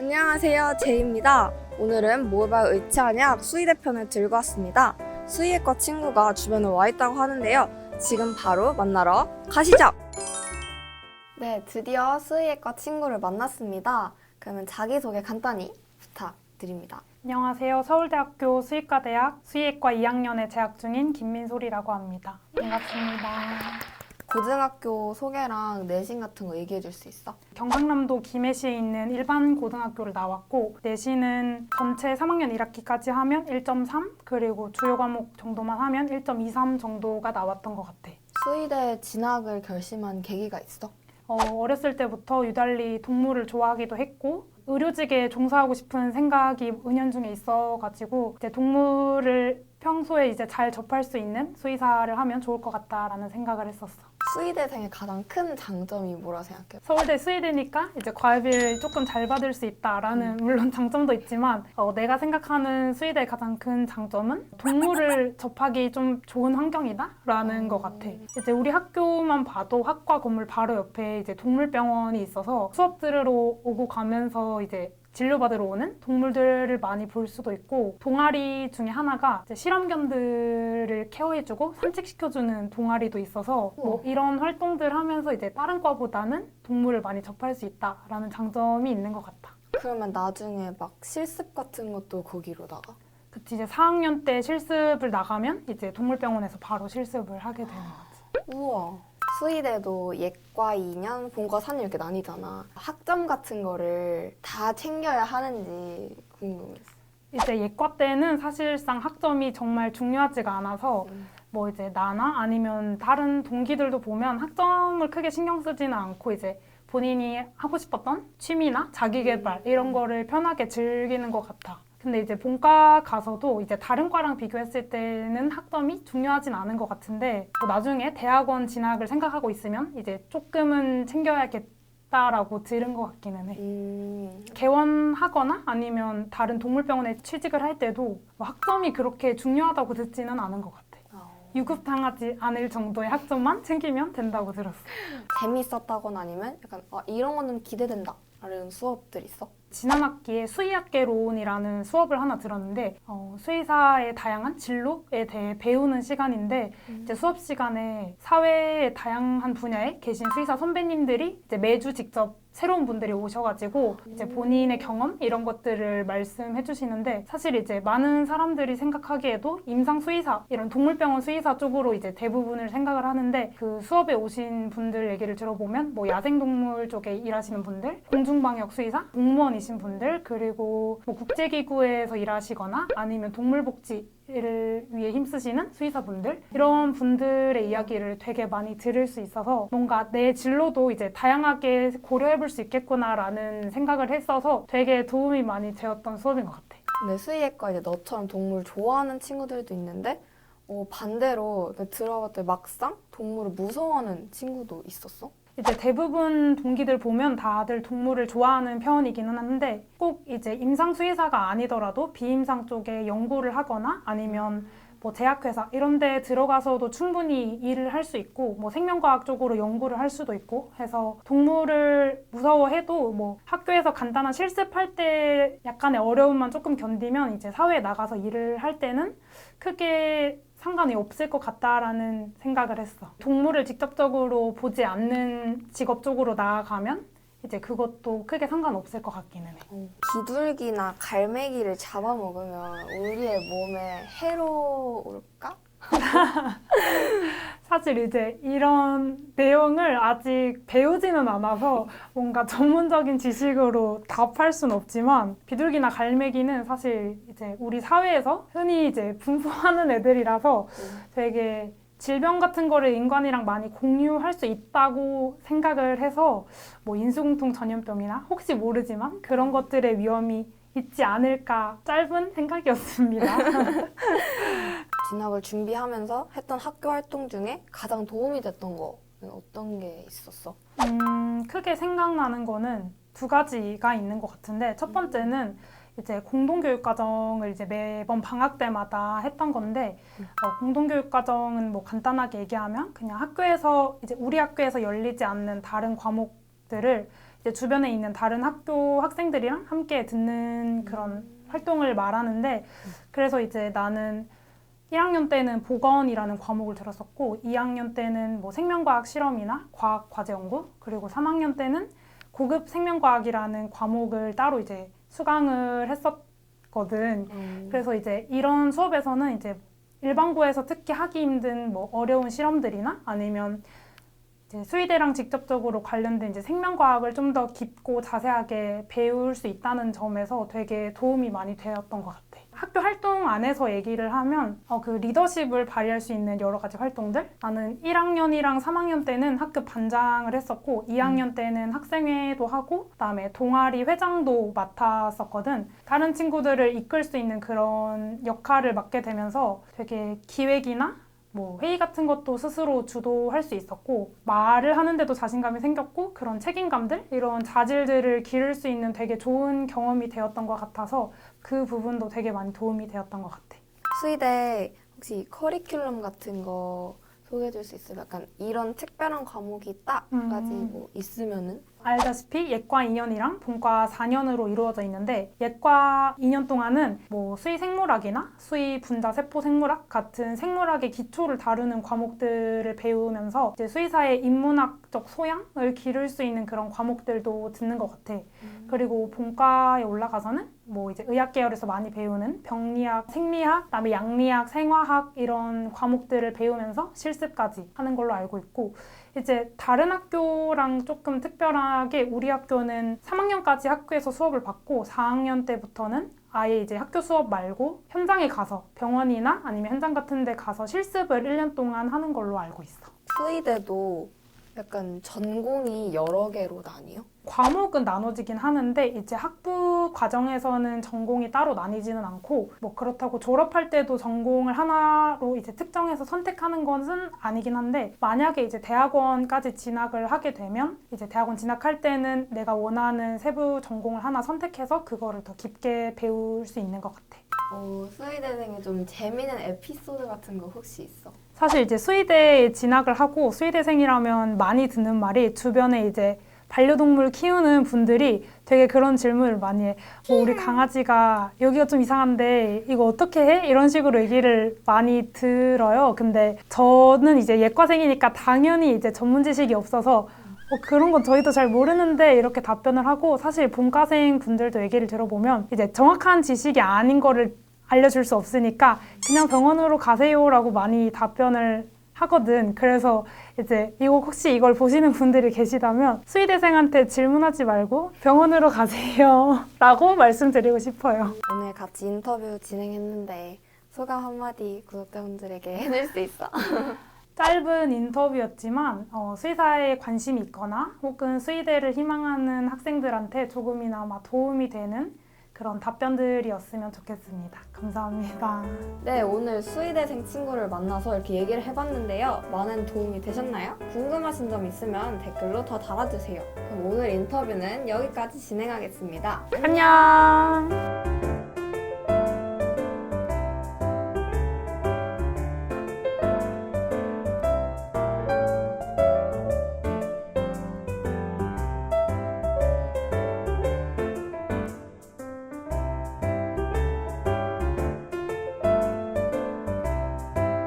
안녕하세요, 제이입니다. 오늘은 모발 의치한약 수의대 편을 들고 왔습니다. 수의외과 친구가 주변에 와 있다고 하는데요. 지금 바로 만나러 가시죠. 네, 드디어 수의외과 친구를 만났습니다. 그러면 자기소개 간단히 부탁드립니다. 안녕하세요. 서울대학교 수의과대학 수의학과 2학년에 재학 중인 김민솔이라고 합니다. 반갑습니다. 고등학교 소개랑 내신 같은 거 얘기해 줄 수 있어? 경상남도 김해시에 있는 일반 고등학교를 나왔고 내신은 전체 3학년 1학기까지 하면 1.3 그리고 주요 과목 정도만 하면 1.23 정도가 나왔던 것 같아. 수의대 진학을 결심한 계기가 있어? 어렸을 때부터 유달리 동물을 좋아하기도 했고 의료직에 종사하고 싶은 생각이 은연중에 있어가지고 이제 동물을 평소에 이제 잘 접할 수 있는 수의사를 하면 좋을 것 같다라는 생각을 했었어. 수의대생의 가장 큰 장점이 뭐라 생각해? 서울대 수의대니까 이제 과외비를 조금 잘 받을 수 있다라는 물론 장점도 있지만 내가 생각하는 수의대의 가장 큰 장점은 동물을 접하기 좀 좋은 환경이다라는 것 같아. 이제 우리 학교만 봐도 학과 건물 바로 옆에 이제 동물병원이 있어서 수업 들으러 오고 가면서 이제 진료받으러 오는 동물들을 많이 볼 수도 있고 동아리 중에 하나가 이제 실험견들을 케어해주고 산책시켜주는 동아리도 있어서 뭐 이런 활동들 하면서 이제 다른 과보다는 동물을 많이 접할 수 있다라는 장점이 있는 것 같아. 그러면 나중에 막 실습 같은 것도 거기로 나가? 그치, 이제 4학년 때 실습을 나가면 이제 동물병원에서 바로 실습을 하게 되는 거지. 우와. 수의대도 예과 2년, 본과 4년 이렇게 나뉘잖아. 학점 같은 거를 다 챙겨야 하는지 궁금했어. 이제 예과 때는 사실상 학점이 정말 중요하지가 않아서 뭐 이제 나나 아니면 다른 동기들도 보면 학점을 크게 신경 쓰지는 않고 이제 본인이 하고 싶었던 취미나 자기계발 이런 거를 편하게 즐기는 것 같아. 근데 이제 본과 가서도 이제 다른 과랑 비교했을 때는 학점이 중요하진 않은 것 같은데 뭐 나중에 대학원 진학을 생각하고 있으면 이제 조금은 챙겨야겠다라고 들은 것 같기는 해. 개원하거나 아니면 다른 동물병원에 취직을 할 때도 뭐 학점이 그렇게 중요하다고 듣지는 않은 것 같아. 유급당하지 않을 정도의 학점만 챙기면 된다고 들었어. 재미있었다거나 아니면 약간 이런 거는 기대된다. 라는 수업들 있어? 지난 학기에 수의학개론이라는 수업을 하나 들었는데 수의사의 다양한 진로에 대해 배우는 시간인데 이제 수업 시간에 사회의 다양한 분야에 계신 수의사 선배님들이 이제 매주 직접 새로운 분들이 오셔가지고 이제 본인의 경험 이런 것들을 말씀해 주시는데 사실 이제 많은 사람들이 생각하기에도 임상 수의사 이런 동물병원 수의사 쪽으로 이제 대부분을 생각을 하는데 그 수업에 오신 분들 얘기를 들어보면 뭐 야생동물 쪽에 일하시는 분들, 공중방역 수의사, 공무원이신 분들 그리고 뭐 국제기구에서 일하시거나 아니면 동물복지를 위해 힘쓰시는 수의사분들 이런 분들의 이야기를 되게 많이 들을 수 있어서 뭔가 내 진로도 이제 다양하게 고려해볼 수 있겠구나라는 생각을 했어서 되게 도움이 많이 되었던 수업인 것 같아. 근데 수의학과 이제 너처럼 동물 좋아하는 친구들도 있는데 반대로 들어봤을 때 막상 동물을 무서워하는 친구도 있었어? 이제 대부분 동기들 보면 다들 동물을 좋아하는 편이기는 한데 꼭 이제 임상 수의사가 아니더라도 비임상 쪽에 연구를 하거나 아니면 뭐 제약회사 이런 데 들어가서도 충분히 일을 할 수 있고 뭐 생명과학 쪽으로 연구를 할 수도 있고 해서 동물을 무서워해도 뭐 학교에서 간단한 실습할 때 약간의 어려움만 조금 견디면 이제 사회에 나가서 일을 할 때는 크게 상관이 없을 것 같다라는 생각을 했어. 동물을 직접적으로 보지 않는 직업 쪽으로 나아가면 이제 그것도 크게 상관없을 것 같기는 해. 비둘기나 갈매기를 잡아먹으면 우리의 몸에 해로울까? 사실 이제 이런 내용을 아직 배우지는 않아서 뭔가 전문적인 지식으로 답할 수는 없지만 비둘기나 갈매기는 사실 이제 우리 사회에서 흔히 이제 분포하는 애들이라서 되게 질병 같은 거를 인간이랑 많이 공유할 수 있다고 생각을 해서 뭐 인수공통 전염병이나 혹시 모르지만 그런 것들의 위험이 있지 않을까 짧은 생각이었습니다. 진학을 준비하면서 했던 학교 활동 중에 가장 도움이 됐던 거 어떤 게 있었어? 크게 생각나는 거는 두 가지가 있는 것 같은데 첫 번째는 이제 공동교육과정을 이제 매번 방학 때마다 했던 건데 공동교육과정은 뭐 간단하게 얘기하면 그냥 학교에서 이제 우리 학교에서 열리지 않는 다른 과목들을 이제 주변에 있는 다른 학교 학생들이랑 함께 듣는 그런 활동을 말하는데 그래서 이제 나는 1학년 때는 보건이라는 과목을 들었었고 2학년 때는 뭐 생명과학 실험이나 과학 과제 연구 그리고 3학년 때는 고급 생명과학이라는 과목을 따로 이제 수강을 했었거든. 그래서 이제 이런 수업에서는 이제 일반고에서 특히 하기 힘든 뭐 어려운 실험들이나 아니면 이제 수의대랑 직접적으로 관련된 이제 생명과학을 좀 더 깊고 자세하게 배울 수 있다는 점에서 되게 도움이 많이 되었던 것 같아. 학교 활동 안에서 얘기를 하면 그 리더십을 발휘할 수 있는 여러 가지 활동들? 나는 1학년이랑 3학년 때는 학교 반장을 했었고 2학년 때는 학생회도 하고 그다음에 동아리 회장도 맡았었거든. 다른 친구들을 이끌 수 있는 그런 역할을 맡게 되면서 되게 기획이나 뭐 회의 같은 것도 스스로 주도할 수 있었고 말을 하는데도 자신감이 생겼고 그런 책임감들 이런 자질들을 기를 수 있는 되게 좋은 경험이 되었던 것 같아서 그 부분도 되게 많이 도움이 되었던 것 같아. 수의대 혹시 커리큘럼 같은 거 소개해 줄 수 있어요? 약간 이런 특별한 과목이 있다까지 뭐 있으면은? 알다시피 예과 2년이랑 본과 4년으로 이루어져 있는데 예과 2년 동안은 뭐 수의생물학이나 수의분자세포생물학 같은 생물학의 기초를 다루는 과목들을 배우면서 이제 수의사의 인문학적 소양을 기를 수 있는 그런 과목들도 듣는 것 같아. 그리고 본과에 올라가서는 뭐 이제 의학 계열에서 많이 배우는 병리학, 생리학, 그다음에 양리학, 생화학 이런 과목들을 배우면서 실습까지 하는 걸로 알고 있고 이제 다른 학교랑 조금 특별하게 우리 학교는 3학년까지 학교에서 수업을 받고 4학년 때부터는 아예 이제 학교 수업 말고 현장에 가서 병원이나 아니면 현장 같은 데 가서 실습을 1년 동안 하는 걸로 알고 있어. 수의대도 약간 전공이 여러 개로 나뉘어? 과목은 나눠지긴 하는데 이제 학부 과정에서는 전공이 따로 나뉘지는 않고 뭐 그렇다고 졸업할 때도 전공을 하나로 이제 특정해서 선택하는 것은 아니긴 한데 만약에 이제 대학원까지 진학을 하게 되면 이제 대학원 진학할 때는 내가 원하는 세부 전공을 하나 선택해서 그거를 더 깊게 배울 수 있는 것 같아. 수의대생에 좀 재미있는 에피소드 같은 거 혹시 있어? 사실 이제 수의대에 진학을 하고 수의대생이라면 많이 듣는 말이 주변에 이제 반려동물 키우는 분들이 되게 그런 질문을 많이 해. 뭐 우리 강아지가 여기가 좀 이상한데 이거 어떻게 해? 이런 식으로 얘기를 많이 들어요. 근데 저는 이제 예과생이니까 당연히 이제 전문 지식이 없어서 그런 건 저희도 잘 모르는데 이렇게 답변을 하고 사실 본과생 분들도 얘기를 들어보면 이제 정확한 지식이 아닌 거를 알려줄 수 없으니까 그냥 병원으로 가세요라고 많이 답변을 하거든. 그래서 이제 이거 혹시 이걸 보시는 분들이 계시다면 수의대생한테 질문하지 말고 병원으로 가세요 라고 말씀드리고 싶어요. 오늘 같이 인터뷰 진행했는데 소감 한마디 구독자분들에게 해줄 수 있어? 짧은 인터뷰였지만 수의사에 관심이 있거나 혹은 수의대를 희망하는 학생들한테 조금이나마 도움이 되는 그런 답변들이었으면 좋겠습니다. 감사합니다. 네, 오늘 수의대생 친구를 만나서 이렇게 얘기를 해봤는데요. 많은 도움이 되셨나요? 궁금하신 점 있으면 댓글로 더 달아주세요. 그럼 오늘 인터뷰는 여기까지 진행하겠습니다. 안녕!